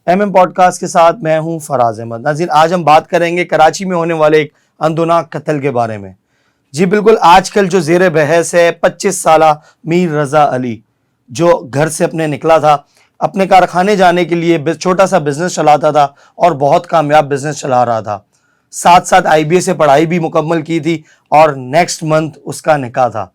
MM podcast کے ساتھ میں ہوں فراز احمد. ناظرین، آج ہم بات کریں گے کراچی میں ہونے والے ایک اندوناک قتل کے بارے میں. جی بالکل، آج کل جو زیر بحث ہے 25 سالہ میر رضا علی، جو گھر سے اپنے نکلا تھا، اپنے کارخانے جانے کے لیے چھوٹا سا بزنس چلاتا تھا اور بہت کامیاب بزنس چلا رہا تھا. ساتھ ساتھ IBA سے پڑھائی بھی مکمل کی تھی اور نیکسٹ منتھ اس کا نکاح تھا.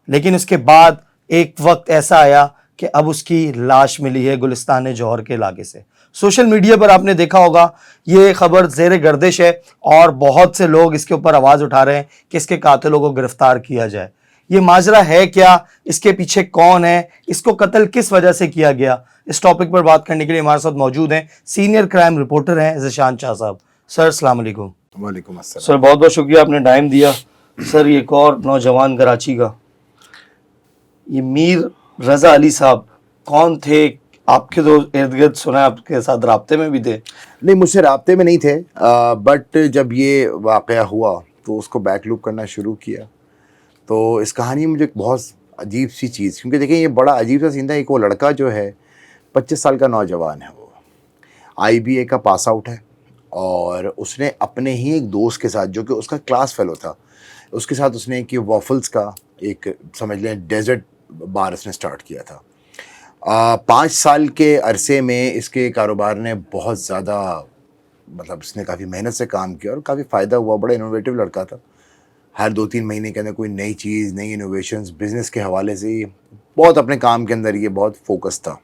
لیکن اس کے بعد ایک وقت ایسا آیا کہ اب اس کی لاش ملی ہے گلستان جوہر کے علاقے سے. سوشل میڈیا پر آپ نے دیکھا ہوگا یہ خبر زیر گردش ہے اور بہت سے لوگ اس کے اوپر آواز اٹھا رہے ہیں کہ اس کے قاتلوں کو گرفتار کیا جائے. یہ ماجرا ہے کیا؟ اس کے پیچھے کون ہے؟ اس کو قتل کس وجہ سے کیا گیا؟ اس ٹاپک پر بات کرنے کے لیے ہمارے ساتھ موجود ہیں سینئر کرائم رپورٹر ہیں ذیشان شاہ صاحب. سر السلام علیکم. وعلیکم السلام. سر بہت بہت شکریہ، آپ نے ٹائم دیا. سر ایک اور نوجوان کراچی کا، یہ میر رضا علی صاحب کون تھے؟ آپ کے تو ارد گرد سنا ہے آپ کے ساتھ رابطے میں بھی تھے. نہیں، مجھ سے رابطے میں نہیں تھے، بٹ جب یہ واقعہ ہوا تو اس کو بیک لوپ کرنا شروع کیا تو اس کہانی میں مجھے ایک بہت عجیب سی چیز، کیونکہ دیکھیں یہ بڑا عجیب سا سین تھا. ایک وہ لڑکا جو ہے 25 سال کا نوجوان ہے، وہ IBA کا پاس آؤٹ ہے اور اس نے اپنے ہی ایک دوست کے ساتھ جو کہ اس کا کلاس فیلو تھا، اس کے ساتھ اس نے ایک وافلز کا ایک سمجھ لیں ڈیزرٹ بار اس نے سٹارٹ کیا تھا. 5 سال کے عرصے میں اس کے کاروبار نے بہت زیادہ مطلب اس نے کافی محنت سے کام کیا اور کافی فائدہ ہوا. بڑا انوویٹو لڑکا تھا، ہر 2-3 مہینے کے اندر کوئی نئی چیز، نئی انوویشنز بزنس کے حوالے سے ہی بہت اپنے کام کے اندر یہ بہت فوکس تھا.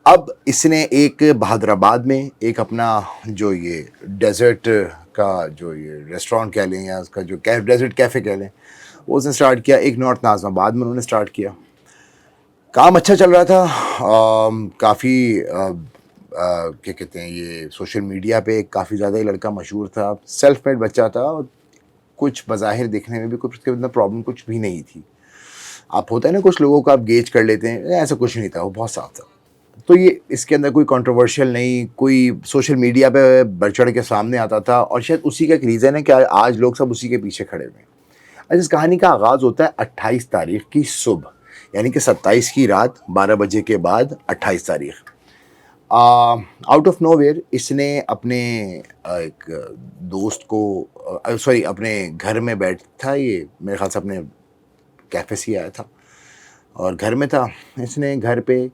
اب اس نے ایک بہادر آباد میں ایک اپنا جو یہ ڈیزرٹ کا جو یہ ریسٹورانٹ کہہ لیں یا اس کا جو ڈیزرٹ کیفے کہہ لیں، وہ اس نے سٹارٹ کیا. ایک نارتھ ناظم آباد میں انہوں نے سٹارٹ کیا. کام اچھا چل رہا تھا، کافی کیا کہتے ہیں یہ سوشل میڈیا پہ کافی زیادہ یہ لڑکا مشہور تھا. سیلف میڈ بچہ تھا اور کچھ بظاہر دیکھنے میں بھی کچھ اس کے اندر پرابلم کچھ بھی نہیں تھی. آپ ہوتا ہے نا کچھ لوگوں کو آپ گیج کر لیتے ہیں، ایسا کچھ نہیں تھا، وہ بہت صاف تھا. تو یہ اس کے اندر کوئی کنٹروورشل نہیں، کوئی سوشل میڈیا پہ بڑھ چڑھ کے سامنے آتا تھا اور شاید اسی کا ایک ریزن ہے کہ آج لوگ سب اسی کے پیچھے کھڑے ہوئے ہیں. اچھا، اس کہانی کا آغاز ہوتا ہے 28 تاریخ کی صبح، یعنی کہ 27 کی رات 12 بجے کے بعد 28 تاریخ. آؤٹ آف نو ویئر اس نے اپنے ایک دوست کو اپنے گھر میں بیٹھ تھا، یہ میرے خیال سے اپنے کیفے سے آیا تھا اور گھر میں تھا. اس نے گھر پہ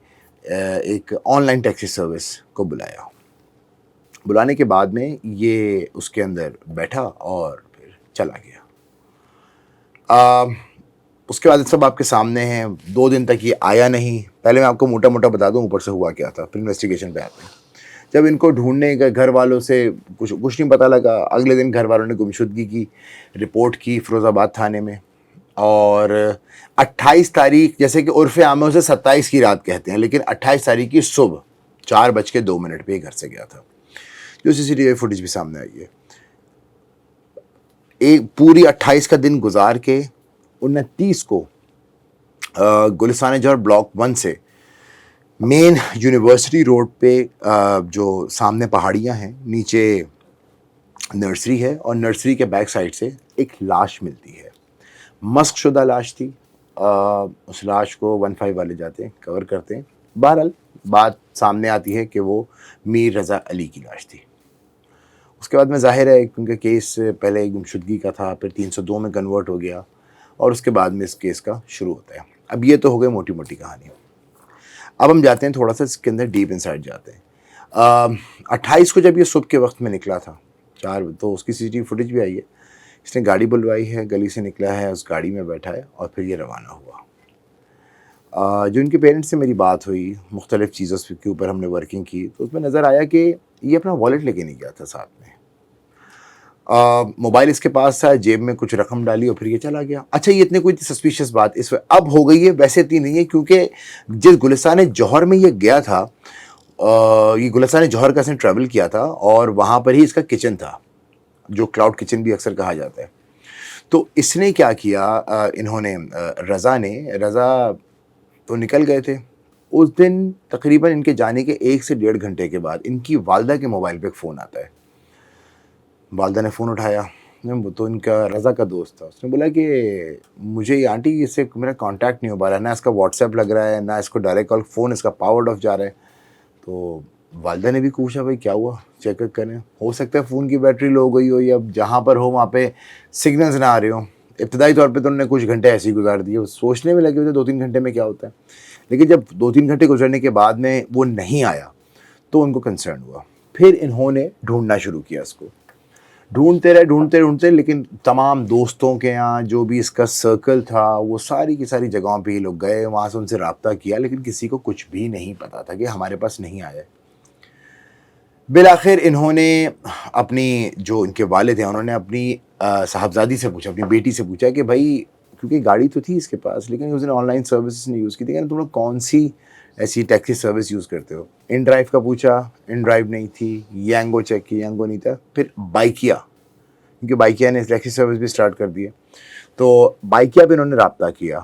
ایک آن لائن ٹیکسی سروس کو بلایا. بلانے کے بعد میں یہ اس کے اندر بیٹھا اور پھر چلا گیا. اس کے بعد سب آپ کے سامنے ہیں. 2 دن تک یہ آیا نہیں. پہلے میں آپ کو موٹا موٹا بتا دوں اوپر سے ہوا کیا تھا، پھر انویسٹیگیشن پہ آتے ہیں. جب ان کو ڈھونڈنے گئے گھر والوں سے کچھ نہیں پتہ لگا. اگلے دن گھر والوں نے گمشدگی کی رپورٹ کی فیروز آباد تھانے میں، اور 28 تاریخ جیسے کہ عرف عام سے 27 کی رات کہتے ہیں، لیکن 28 تاریخ کی صبح 4:02 پہ گھر سے گیا تھا، جو CCTV فوٹیج بھی سامنے آئی ہے. ایک پوری 28 کا دن گزار کے 29 کو گلستان جوہر بلاک 1 سے مین یونیورسٹی روڈ پہ جو سامنے پہاڑیاں ہیں، نیچے نرسری ہے اور نرسری کے بیک سائڈ سے ایک لاش ملتی ہے. مسک شدہ لاش تھی. اس لاش کو 15 والے جاتے ہیں کور کرتے ہیں. بہرحال بات سامنے آتی ہے کہ وہ میر رضا علی کی لاش تھی. اس کے بعد میں ظاہر ہے کیونکہ کیس پہلے گمشدگی کا تھا، پھر 302 میں کنورٹ ہو گیا اور اس کے بعد میں اس کیس کا شروع ہوتا ہے. اب یہ تو ہو گئی موٹی موٹی کہانی. اب ہم جاتے ہیں تھوڑا سا اس کے اندر ڈیپ انسائڈ جاتے ہیں. 28 کو جب یہ صبح کے وقت میں نکلا تھا 4، تو اس کی CCTV فوٹیج بھی آئی ہے. اس نے گاڑی بلوائی ہے، گلی سے نکلا ہے، اس گاڑی میں بیٹھا ہے اور پھر یہ روانہ ہوا. جو ان کے پیرنٹس سے میری بات ہوئی، مختلف چیزوں کے اوپر ہم نے ورکنگ کی، تو اس میں نظر آیا کہ یہ اپنا والیٹ لے کے نہیں گیا تھا ساتھ میں. موبائل اس کے پاس تھا، جیب میں کچھ رقم ڈالی اور پھر یہ چلا گیا. اچھا، یہ اتنی کوئی سسپیشس بات اس وقت اب ہو گئی ہے، ویسے اتنی نہیں ہے، کیونکہ جس گلستان جوہر میں یہ گیا تھا، یہ گلستان جوہر کا اس نے ٹریول کیا تھا اور وہاں پر ہی اس کا کچن تھا، جو کلاؤڈ کچن بھی اکثر کہا جاتا ہے. تو اس نے کیا کیا، انہوں نے رضا تو نکل گئے تھے. اس دن تقریباً ان کے جانے کے 1 سے 1.5 گھنٹے کے بعد ان کی والدہ کے موبائل پہ ایک فون آتا ہے. والدہ نے فون اٹھایا، تو ان کا رضا کا دوست تھا. اس نے بولا کہ مجھے یہ آنٹی اس سے میرا کانٹیکٹ نہیں ہو پا رہا ہے، نہ اس کا واٹس ایپ لگ رہا ہے، نہ اس کو ڈائریکٹ کال، فون اس کا پاورڈ آف جا رہا ہے. تو والدہ نے بھی پوچھا بھائی کیا ہوا, چیک اپ کریں, ہو سکتا ہے فون کی بیٹری لو ہو گئی ہو یا جہاں پر ہو وہاں پہ سگنلز نہ آ رہے ہوں. ابتدائی طور پہ تو انہوں نے کچھ گھنٹے ایسے ہی گزار دیے, سوچنے میں لگے ہوئے تھے 2-3 گھنٹے میں کیا ہوتا ہے. لیکن جب 2-3 گھنٹے گزرنے کے بعد میں وہ نہیں آیا تو ان کو کنسرن ہوا. پھر انہوں نے ڈھونڈنا شروع کیا اس کو, ڈھونڈتے لیکن تمام دوستوں کے یہاں جو بھی اس کا سرکل تھا وہ ساری کی ساری جگہوں پہ ہی لوگ گئے, وہاں سے ان سے رابطہ کیا, لیکن کسی کو کچھ بھی نہیں پتا تھا کہ ہمارے پاس نہیں آیا. بالآخر انہوں نے اپنی جو ان کے والد ہیں انہوں نے اپنی صاحبزادی سے پوچھا, اپنی بیٹی سے پوچھا کہ بھائی, کیونکہ گاڑی تو تھی اس کے پاس لیکن اس نے آن لائن سروسز نہیں یوز کی تھی, کہ تم لوگ کون سی ایسی ٹیکسی سروس یوز کرتے ہو. ان ڈرائیو کا پوچھا, ان ڈرائیو نہیں تھی. یانگو چیک کی, یانگو نہیں تھا. پھر بائکیا, کیونکہ بائکیا نے ٹیکسی سروس بھی اسٹارٹ کر دی ہے, تو بائکیا پہ انہوں نے رابطہ کیا.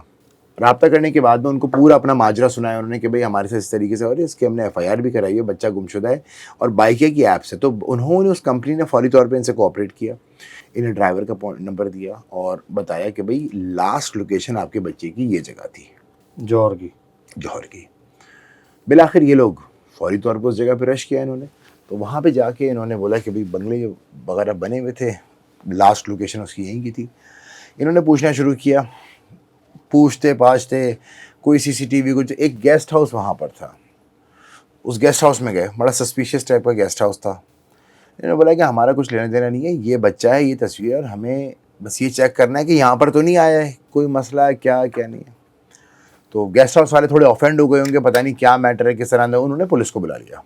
رابطہ کرنے کے بعد میں ان کو پورا اپنا ماجرا سنایا انہوں نے کہ بھائی ہمارے ساتھ اس طریقے سے, اور اس کے ہم نے ایف آئی آر بھی کرائی ہے, بچہ گمشدہ ہے اور بائکیا کی ایپ سے. تو انہوں نے, اس کمپنی نے فوری طور پہ ان سے کوآپریٹ کیا, انہیں ڈرائیور کا نمبر دیا اور بتایا کہ بھئی لاسٹ لوکیشن آپ کے بچے کی یہ جگہ تھی, جوہر کی. بالآخر یہ لوگ فوری طور پہ اس جگہ پہ رش کیا انہوں نے. تو وہاں پہ جا کے انہوں نے بولا کہ بھئی بنگلے وغیرہ بنے ہوئے تھے, لاسٹ لوکیشن اس کی یہیں کی تھی. انہوں نے پوچھنا شروع کیا, پوچھتے پاچھتے کوئی سی سی ٹی وی, کچھ ایک گیسٹ ہاؤس وہاں پر تھا, اس گیسٹ ہاؤس میں گئے, بڑا سسپیشیس ٹائپ کا گیسٹ ہاؤس تھا. انہوں نے بولا کہ ہمارا کچھ لینا دینا نہیں ہے, یہ بچہ ہے, یہ تصویر, اور ہمیں بس یہ چیک کرنا ہے کہ یہاں پر تو نہیں آیا ہے, کوئی مسئلہ ہے کیا نہیں ہے. تو گیسٹ ہاؤس والے تھوڑے آفینڈ ہو گئے ہوں گے, پتہ نہیں کیا میٹر ہے, کس طرح. انہوں نے پولیس کو بلا لیا,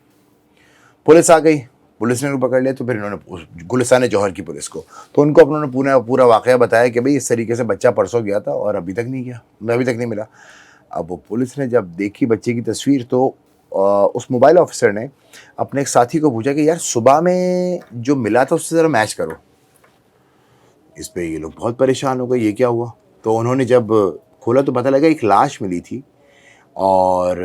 پولیس آ گئی, پولیس نے ان کو پکڑ لیا. تو پھر انہوں نے گلستان جوہر کی پولیس کو, تو ان کو انہوں نے پورا واقعہ بتایا کہ بھئی اس طریقے سے بچہ پرسوں گیا تھا اور ابھی تک نہیں ملا. اب وہ پولیس نے جب دیکھی بچے کی تصویر تو اس موبائل آفیسر نے اپنے ایک ساتھی کو پوچھا کہ یار صبح میں جو ملا تھا اس سے ذرا میچ کرو. اس پہ یہ لوگ بہت پریشان ہو گئے, یہ کیا ہوا. تو انہوں نے جب کھولا تو پتہ لگا ایک لاش ملی تھی, اور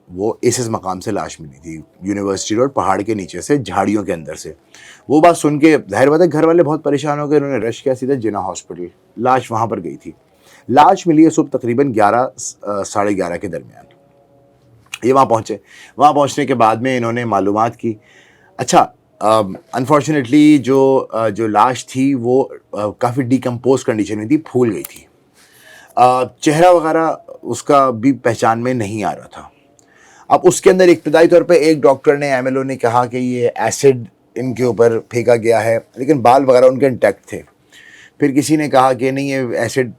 وہ ایسس مقام سے لاش ملی تھی, یونیورسٹی روڈ پہاڑ کے نیچے سے, جھاڑیوں کے اندر سے. وہ بات سن کے ظاہر بات ہے گھر والے بہت پریشان ہو گئے, انہوں نے رش کیا سیدھا جناح ہاسپٹل. لاش وہاں پر گئی تھی. لاش ملی ہے صبح تقریباً 11-11:30 کے درمیان. یہ وہاں پہنچے, وہاں پہنچنے کے بعد میں انہوں نے معلومات کی. اچھا, انفارچونیٹلی جو لاش تھی وہ کافی ڈیکمپوز کنڈیشن میں تھی, پھول گئی تھی. چہرہ وغیرہ اس کا بھی پہچان میں نہیں آ رہا تھا. اب اس کے اندر ابتدائی طور پہ ایک ڈاکٹر نے, ایم ایل او نے کہا کہ یہ ایسڈ ان کے اوپر پھینکا گیا ہے, لیکن بال وغیرہ ان کے انٹیکٹ تھے. پھر کسی نے کہا کہ نہیں یہ ایسڈ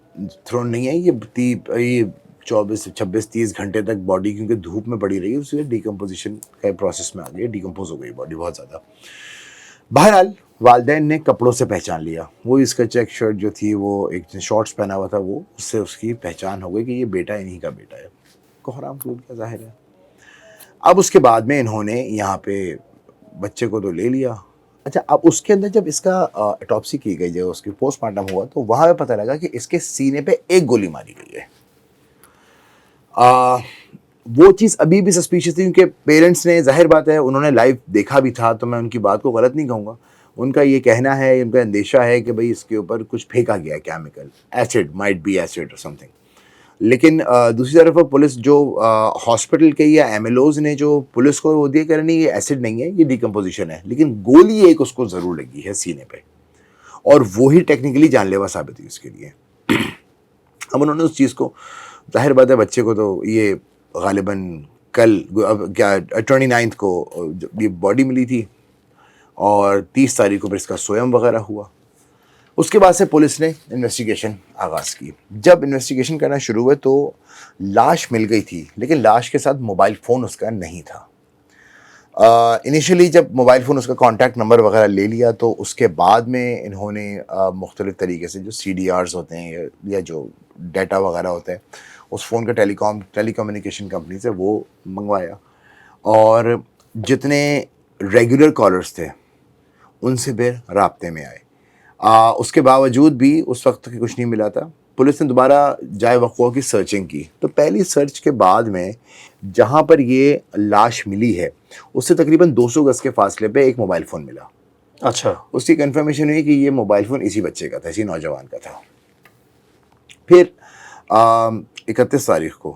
تھرون نہیں ہے, یہ 24-26-30 گھنٹے تک باڈی کیونکہ دھوپ میں پڑی رہی, اس سے ڈیکمپوزیشن کا پروسیس میں آ گئی, ڈیکمپوز ہو گئی باڈی بہت زیادہ. بہرحال والدین نے کپڑوں سے پہچان لیا, وہ اس کا چیک شرٹ جو تھی, وہ ایک شارٹس پہنا ہوا تھا, وہ اس سے اس کی پہچان ہو گئی کہ یہ بیٹا انہی کا بیٹا ہے. کوحرام فلوٹ کا ظاہر ہے. اب اس کے بعد میں انہوں نے یہاں پہ بچے کو تو لے لیا. اچھا, اب اس کے اندر جب اس کا اٹاپسی کی گئی, جو اس کی پوسٹ مارٹم ہوا, تو وہاں پہ پتہ لگا کہ اس کے سینے پہ ایک گولی ماری گئی ہے. وہ چیز ابھی بھی سسپیشیس تھی, کیونکہ پیرنٹس نے, ظاہر بات ہے انہوں نے لائیو دیکھا بھی تھا, تو میں ان کی بات کو غلط نہیں کہوں گا. ان کا یہ کہنا ہے, ان کا اندیشہ ہے کہ بھئی اس کے اوپر کچھ پھینکا گیا chemical, acid, might be acid اور سم تھنگ. لیکن دوسری طرف پولیس جو ہاسپٹل کے یا ایم ایل اوز نے جو پولیس کو وہ دیا کہ نہیں یہ ایسڈ نہیں ہے, یہ ڈیکمپوزیشن ہے, لیکن گولی ایک اس کو ضرور لگی ہے سینے پہ, اور وہی ٹیکنیکلی جان لیوا ثابت ہوئی اس کے لیے. اب انہوں نے اس چیز کو, ظاہر بات ہے بچے کو تو یہ غالباً کل کیا 29 کو یہ باڈی ملی تھی, اور 30 تاریخ کو پھر اس کا سویم وغیرہ ہوا. اس کے بعد سے پولیس نے انویسٹیگیشن آغاز کی. جب انویسٹیگیشن کرنا شروع ہوئے تو لاش مل گئی تھی, لیکن لاش کے ساتھ موبائل فون اس کا نہیں تھا. انیشلی جب موبائل فون اس کا کانٹیکٹ نمبر وغیرہ لے لیا, تو اس کے بعد میں انہوں نے مختلف طریقے سے جو سی ڈی آرز ہوتے ہیں یا جو ڈیٹا وغیرہ ہوتے ہیں اس فون کا ٹیلی کمیونیکیشن کمپنی سے وہ منگوایا, اور جتنے ریگولر کالرز تھے ان سے بھی رابطے میں آئے. اس کے باوجود بھی اس وقت کچھ نہیں ملا تھا. پولیس نے دوبارہ جائے وقوع کی سرچنگ کی, تو پہلی سرچ کے بعد میں جہاں پر یہ لاش ملی ہے اس سے تقریباً 200 گز کے فاصلے پہ ایک موبائل فون ملا. اچھا, اس کی کنفرمیشن ہوئی کہ یہ موبائل فون اسی بچے کا تھا, اسی نوجوان کا تھا. پھر 31 تاریخ کو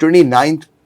29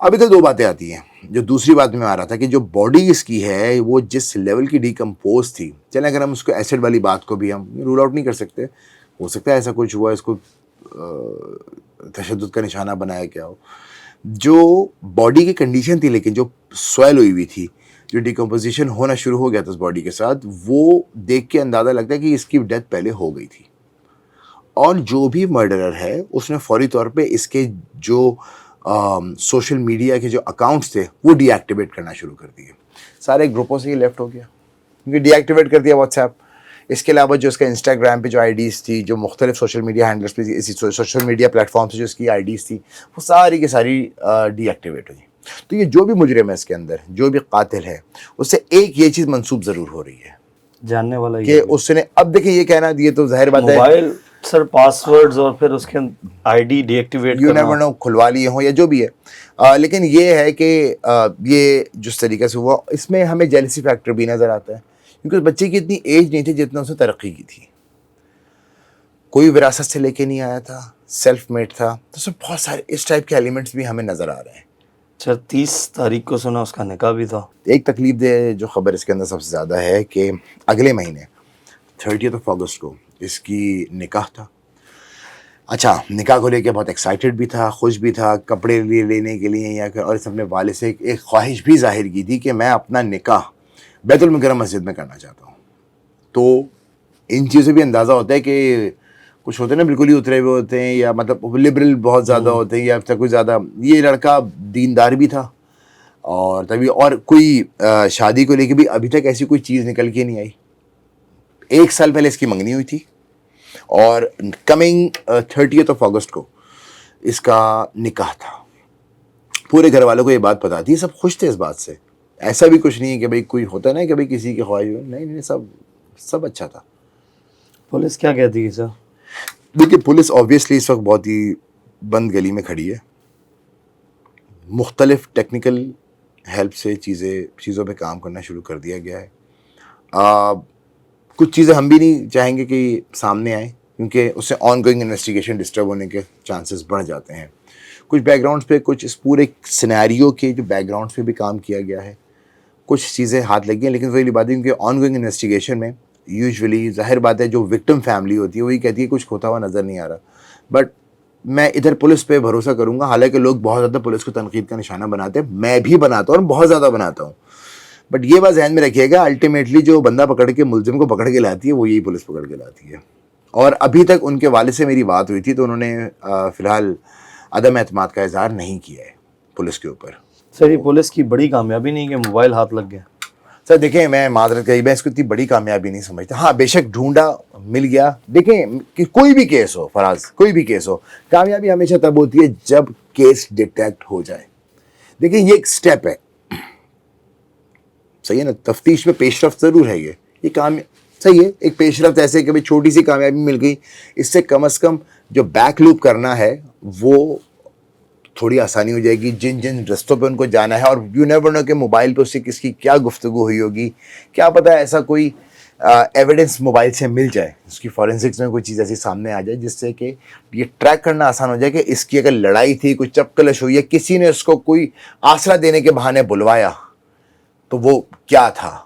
ابھی تو دو باتیں آتی ہیں. جو دوسری بات میں آ رہا تھا کہ جو باڈی اس کی ہے وہ جس لیول کی ڈیکمپوز تھی, چلیں اگر ہم اس کو ایسڈ والی بات کو بھی ہم رول آؤٹ نہیں کر سکتے, ہو سکتا ہے ایسا کچھ ہوا, اس کو تشدد کا نشانہ بنایا گیا ہو. جو باڈی کی کنڈیشن تھی لیکن جو سویل ہوئی ہوئی تھی, جو ڈیکمپوزیشن ہونا شروع ہو گیا تھا اس باڈی کے ساتھ, وہ دیکھ کے اندازہ لگتا ہے کہ اس کی ڈیتھ پہلے ہو گئی تھی. اور جو بھی مرڈرر ہے اس نے فوری طور پہ اس کے جو سوشل میڈیا کے جو اکاؤنٹس تھے وہ ڈی ایکٹیویٹ کرنا شروع کر دیے. سارے گروپوں سے یہ لیفٹ ہو گیا کیونکہ ڈی ایکٹیویٹ کر دیا واٹس ایپ. اس کے علاوہ جو اس کا انسٹاگرام پہ جو آئی ڈیز تھی, جو مختلف سوشل میڈیا ہینڈلرس پہ اسی سوشل میڈیا پلیٹ فارم سے جو اس کی آئی ڈیز تھی, وہ ساری کی ساری ڈی ایکٹیویٹ ہوئی. تو یہ جو بھی مجرم ہے اس کے اندر, جو بھی قاتل ہے, اس سے ایک یہ چیز منسوب ضرور ہو رہی ہے جاننے والا کہ اس نے, اب دیکھیں یہ کہنا یہ تو ظاہر بات ہے موبائل سر پاسورڈز اور پھر اس کے I D deactivate you never know کھلوا لیے ہوں یا جو بھی ہے. لیکن یہ ہے کہ یہ جس طریقے سے ہوا اس میں ہمیں جیلسی فیکٹر بھی نظر آتا ہے کیونکہ اس بچے کی اتنی ایج نہیں تھی جتنا اس نے ترقی کی تھی. کوئی وراثت سے لے کے نہیں آیا تھا, سیلف میڈ تھا. تو اس میں بہت سارے اس ٹائپ کے ایلیمنٹس بھی ہمیں نظر آ رہے ہیں. سر 30 تاریخ کو سنا اس کا نکاح بھی تھا. ایک تکلیف دہ جو خبر اس کے اندر سب سے زیادہ ہے کہ اگلے مہینے 30 اگست کو اس کی نکاح تھا. اچھا, نکاح کو لے کے بہت ایکسائٹیڈ بھی تھا, خوش بھی تھا, کپڑے لینے کے لیے یا اور اس اپنے والد سے ایک خواہش بھی ظاہر کی تھی کہ میں اپنا نکاح بیت المکرم مسجد میں کرنا چاہتا ہوں. تو ان چیزوں بھی اندازہ ہوتا ہے کہ کچھ ہوتے ہیں نا بالکل ہی اترے ہوئے ہوتے ہیں یا مطلب لبرل بہت زیادہ ہوتے ہیں یا کچھ زیادہ. یہ لڑکا دیندار بھی تھا اور تبھی اور کوئی شادی کو لے کے بھی ابھی تک ایسی کوئی چیز نکل کے نہیں آئی. 1 سال پہلے اس کی منگنی ہوئی تھی اور کمنگ 30 اگست کو اس کا نکاح تھا. پورے گھر والوں کو یہ بات پتہ تھی, سب خوش تھے اس بات سے. ایسا بھی کچھ نہیں ہے کہ بھئی کوئی ہوتا ہے نا کہ بھئی کسی کی خواہش ہو, نہیں سب اچھا تھا. پولیس کیا کہتی ہے سر؟ دیکھیے پولیس آبویسلی اس وقت بہت ہی بند گلی میں کھڑی ہے. مختلف ٹیکنیکل ہیلپ سے چیزوں پہ کام کرنا شروع کر دیا گیا ہے. کچھ چیزیں ہم بھی نہیں چاہیں گے کہ سامنے آئیں کیونکہ اس سے آن گوئنگ انویسٹیگیشن ڈسٹرب ہونے کے چانسز بڑھ جاتے ہیں. کچھ بیک گراؤنڈس پہ, کچھ اس پورے سینیریو کے جو بیک گراؤنڈس پہ بھی کام کیا گیا ہے, کچھ چیزیں ہاتھ لگی ہیں. لیکن وہی بات ہے کیونکہ آن گوئنگ انویسٹیگیشن میں یوزولی ظاہر بات ہے جو وکٹم فیملی ہوتی ہے وہی کہتی ہے کچھ کھوتا ہوا نظر نہیں آ رہا. بٹ میں ادھر پولیس پہ بھروسہ کروں گا, حالانکہ لوگ بہت زیادہ پولیس کو تنقید کا نشانہ بناتے ہیں, میں بھی بناتا ہوں اور بہت زیادہ بناتا ہوں. بٹ یہ بات ذہن میں رکھیے گا, الٹیمیٹلی جو بندہ پکڑ کے ملزم کو پکڑ کے لاتی ہے وہ یہی پولیس پکڑ کے لاتی ہے. اور ابھی تک ان کے والد سے میری بات ہوئی تھی تو انہوں نے فی الحال عدم اعتماد کا اظہار نہیں کیا ہے پولیس کے اوپر. سر یہ پولیس کی بڑی کامیابی نہیں کہ موبائل ہاتھ لگ گیا؟ سر دیکھیں میں معذرت کہی, میں اس کو اتنی بڑی کامیابی نہیں سمجھتا. ہاں بے شک ڈھونڈا مل گیا. دیکھیں کہ کوئی بھی کیس ہو فراز, کوئی بھی کیس ہو, کامیابی ہمیشہ تب ہوتی ہے جب کیس ڈیٹیکٹ ہو جائے. دیکھیں یہ ایک سٹیپ ہے, صحیح ہے نا, تفتیش میں پیش رفت ضرور ہے. یہ کام صحیح ہے, ایک پیش رفت ایسے کہ بھائی چھوٹی سی کامیابی مل گئی, اس سے کم از کم جو بیک لوپ کرنا ہے وہ تھوڑی آسانی ہو جائے گی. جن رستوں پہ ان کو جانا ہے, اور یو نیور نو کہ موبائل پہ اس سے کس کی کیا گفتگو ہوئی ہوگی, کیا پتہ ایسا کوئی ایویڈنس موبائل سے مل جائے, اس کی فورینسکس میں کوئی چیز ایسی سامنے آ جائے جس سے کہ یہ ٹریک کرنا آسان ہو جائے کہ اس کی اگر لڑائی تھی, کوئی چپکلش ہوئی ہے, کسی نے اس کو کوئی آسرا دینے کے بہانے بلوایا تو وہ کیا تھا.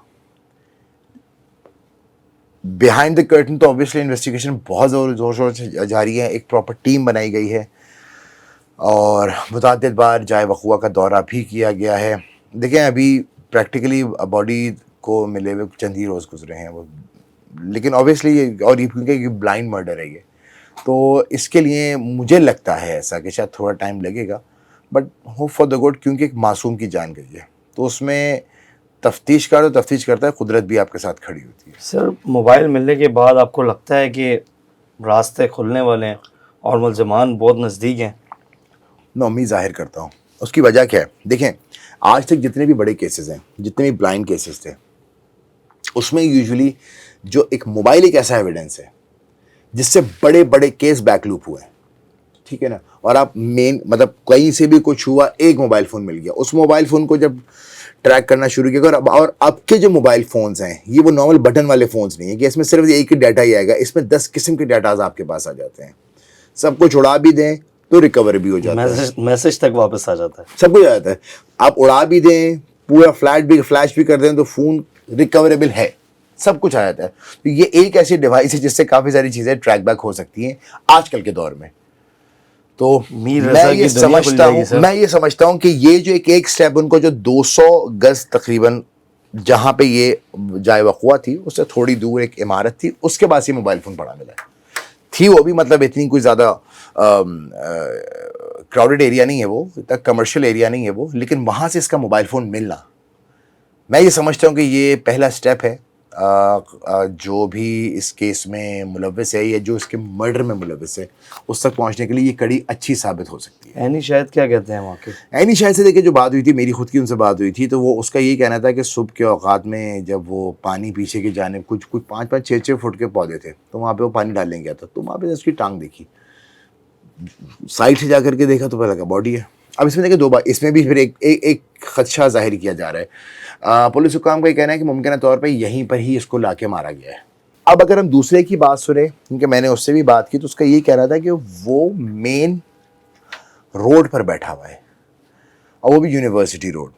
بیہائنڈ دا کرٹن تو obviously انویسٹیگیشن بہت زور شور سے جاری ہے. ایک پراپر ٹیم بنائی گئی ہے اور متعدد بار جائے وقوع کا دورہ بھی کیا گیا ہے. دیکھیں ابھی پریکٹیکلی باڈی کو ملے ہوئے چند ہی روز گزرے ہیں وہ, لیکن obviously اور یہ کیونکہ یہ بلائنڈ مرڈر ہے یہ, تو اس کے لیے مجھے لگتا ہے ایسا کہ شاید تھوڑا ٹائم لگے گا, but hope for the good, کیونکہ ایک معصوم کی جان گئی ہے تو اس میں تفتیش کار تو تفتیش کرتا ہے, قدرت بھی آپ کے ساتھ کھڑی ہوتی ہے. سر موبائل ملنے کے بعد آپ کو لگتا ہے کہ راستے کھلنے والے ہیں اور ملزمان بہت نزدیک ہیں؟ میں امید ظاہر کرتا ہوں. اس کی وجہ کیا ہے؟ دیکھیں آج تک جتنے بھی بڑے کیسز ہیں, جتنے بھی بلائنڈ کیسز تھے, اس میں یوزولی جو ایک موبائل ایک ایسا ایویڈنس ہے جس سے بڑے بڑے کیس بیک لوپ ہوئے ہیں, ٹھیک ہے نا. اور آپ مین مطلب کہیں سے بھی کچھ ہوا, ایک موبائل فون مل گیا, اس موبائل فون کو جب ٹریک کرنا شروع کیا, اور اب کے جو موبائل فونز ہیں یہ وہ نارمل بٹن والے فونز نہیں ہیں کہ اس میں صرف ایک ہی ڈیٹا ہی آئے گا, اس میں 10 قسم کے ڈیٹاز آپ کے پاس آ جاتے ہیں. سب کچھ اڑا بھی دیں تو ریکور بھی ہو جاتا ہے, میسج تک واپس آ جاتا ہے, سب کچھ آ جاتا ہے. آپ اڑا بھی دیں, پورا فلیش بھی کر دیں تو فون ریکوریبل ہے, سب کچھ آ جاتا ہے. تو یہ ایک ایسی ڈیوائس ہے جس سے کافی ساری چیزیں ٹریک بیک ہو سکتی ہیں آج کل کے دور میں. تو میں یہ سمجھتا ہوں کہ یہ جو ایک سٹیپ ان کو جو 200 گز تقریباً جہاں پہ یہ جائے وقوع تھی اس سے تھوڑی دور ایک عمارت تھی, اس کے پاس یہ موبائل فون پڑا ملا تھی. وہ بھی مطلب اتنی کوئی زیادہ کراؤڈڈ ایریا نہیں ہے, وہ اتنا کمرشل ایریا نہیں ہے وہ, لیکن وہاں سے اس کا موبائل فون ملنا, میں یہ سمجھتا ہوں کہ یہ پہلا سٹیپ ہے. جو بھی اس کیس میں ملوث ہے یا جو اس کے مرڈر میں ملوث ہے اس تک پہنچنے کے لیے یہ کڑی اچھی ثابت ہو سکتی ہے. اینی شاید کیا کہتے ہیں وہاں کے؟ اینی شاید سے دیکھیں جو بات ہوئی تھی, میری خود کی ان سے بات ہوئی تھی, تو وہ اس کا یہی کہنا تھا کہ صبح کے اوقات میں جب وہ پانی پیچھے کی جانب کچھ 5-6 فٹ کے پودے تھے تو وہاں پہ وہ پانی ڈالنے گیا تھا, تو وہاں پہ اس کی ٹانگ دیکھی, سائڈ سے جا کر کے دیکھا تو پتہ لگا باڈی ہے. اب اس میں دیکھیں 2 بار, اس میں بھی پھر ایک خدشہ ظاہر کیا جا رہا ہے. پولیس حکام کا یہ کہنا ہے کہ ممکنہ طور پہ یہیں پر ہی اس کو لا کے مارا گیا ہے. اب اگر ہم دوسرے کی بات سنیں, کیونکہ میں نے اس سے بھی بات کی, تو اس کا یہ کہہ رہا تھا کہ وہ مین روڈ پر بیٹھا ہوا ہے, اور وہ بھی یونیورسٹی روڈ.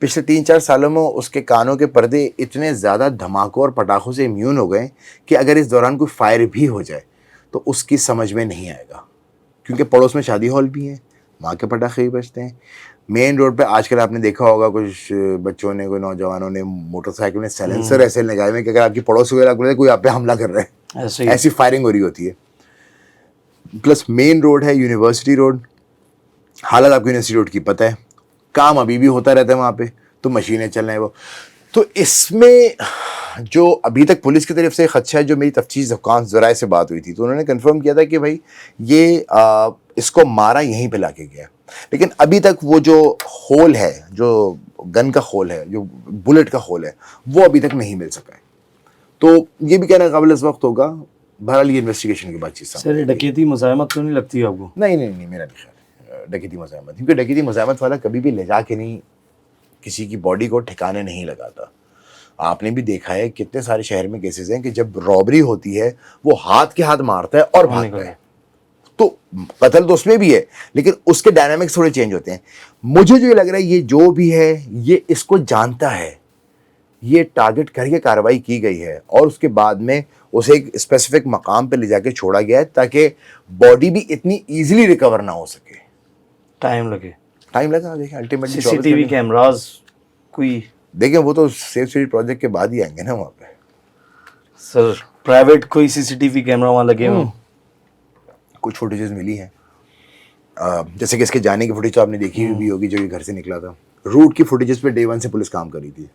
پچھلے 3-4 سالوں میں اس کے کانوں کے پردے اتنے زیادہ دھماکوں اور پٹاخوں سے امیون ہو گئے کہ اگر اس دوران کوئی فائر بھی ہو جائے تو اس کی سمجھ میں نہیں آئے گا, کیونکہ پڑوس میں شادی ہال بھی ہیں, وہاں کے پٹاخے بھی بجتے ہیں. مین روڈ پہ آج کل آپ نے دیکھا ہوگا کچھ بچوں نے, کوئی نوجوانوں نے موٹر سائیکل میں سائلنسر ایسے لگائے ہوئے کہ اگر آپ کی پڑوس وغیرہ کوئی آپ پہ حملہ کر رہا ہے, ایسی فائرنگ ہو رہی ہوتی ہے. پلس مین روڈ ہے یونیورسٹی روڈ, حالت آپ کو یونیورسٹی روڈ کی پتہ ہے, کام ابھی بھی ہوتا رہتا ہے وہاں پہ, تو مشینیں چل رہے ہیں وہ. تو اس میں جو ابھی تک پولیس کی طرف سے خدشہ ہے, جو میری تفتیش حکام ذرائع سے بات ہوئی تھی تو انہوں نے کنفرم کیا تھا کہ بھائی یہ اس کو مارا یہیں پہ لا کے گیا, لیکن ابھی تک وہ جو ہول ہے, جو گن کا ہول ہے, جو بلٹ کا ہول ہے, وہ ابھی تک نہیں مل سکا ہے. تو یہ بھی کہنا قابل اس وقت ہوگا. بہرحال یہ انویسٹیگیشن کی بات چیز سر, ڈکیتی مزاحمت تو نہیں لگتی آپ کو؟ نہیں, میرا نہیں خیال ڈکیتی مزاحمت, کیونکہ ڈکیتی مزاحمت والا کبھی بھی لے جا کے نہیں کسی کی باڈی کو ٹھکانے نہیں لگاتا. آپ نے بھی دیکھا ہے کتنے سارے شہر میں کیسز ہیں کہ جب رابری ہوتی ہے وہ ہاتھ کے ہاتھ مارتا ہے اور بھاگتا ہے. تو قتل تو اس میں بھی ہے, لیکن اس کے ڈائنامکس تھوڑے چینج ہوتے ہیں. مجھے جو لگ رہا ہے یہ جو بھی ہے یہ اس کو جانتا ہے, یہ ٹارگٹ کر کے کارروائی کی گئی ہے, اور اس کے بعد میں اسے ایک اسپیسیفک مقام پہ لے جا کے چھوڑا گیا ہے تاکہ باڈی بھی اتنی ایزیلی ریکور نہ ہو سکے. ٹائم لگا. دیکھیں الٹیمیٹلی CCTV کیمراز کوئی دیکھیں وہ تو سیف سٹی پروجیکٹ کے بعد ہی آئیں گے نا وہاں پہ. سر پرائیویٹ کوئی CCTV کیمرا وہاں لگے ہوئے؟ کچھ فوٹیجز ملی ہیں, جیسے کہ اس کے جانے کی فوٹیج تو آپ نے دیکھی بھی ہوگی, جو یہ گھر سے نکلا تھا. روٹ کی فوٹیجز پہ ڈے 1 سے پولیس کام کر رہی تھی.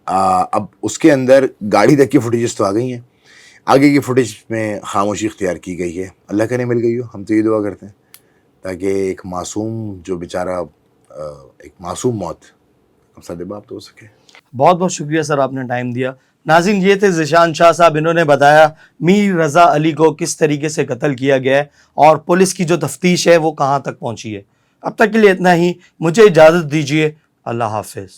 اب اس کے اندر گاڑی تک کی فوٹیجز تو آ گئی ہیں, آگے کی فوٹیج میں خاموشی اختیار کی گئی ہے. اللہ کرے مل گئی ہو, ہم تو یہ دعا کرتے ہیں تاکہ ایک معصوم جو بیچارہ ایک معصوم موت ہم سب باپ تو ہو سکے. بہت بہت شکریہ سر, آپ نے ٹائم دیا. ناظرین, یہ تھے ذیشان شاہ صاحب, انہوں نے بتایا میر رضا علی کو کس طریقے سے قتل کیا گیا ہے اور پولیس کی جو تفتیش ہے وہ کہاں تک پہنچی ہے. اب تک کے لیے اتنا ہی, مجھے اجازت دیجیے, اللہ حافظ.